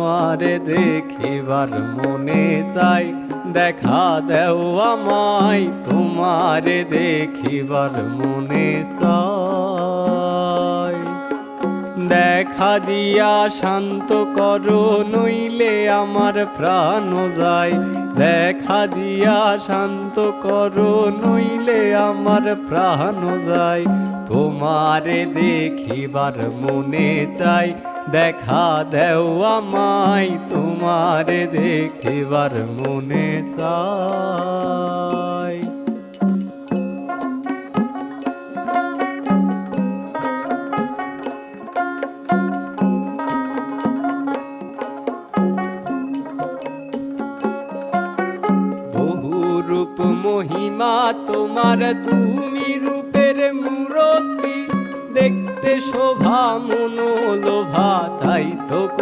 তোমারে দেখিবার মনে চাই, দেখা দেও আমায় তোমারে দেখিবার মনে চাই। দেখা দিয়া শান্ত করো নইলে আমার প্রাণ যায়, দেখা দিয়া শান্ত করো নইলে আমার প্রাণ যায়। তোমারে দেখিবার মনে চাই, দেখা দেও আমায় তোমারে দেখিবার মনে চাই। রূপ মহিমা তোমার, তুমি রূপের মূরতি, দেখতে শোভা মনোলোভা তাই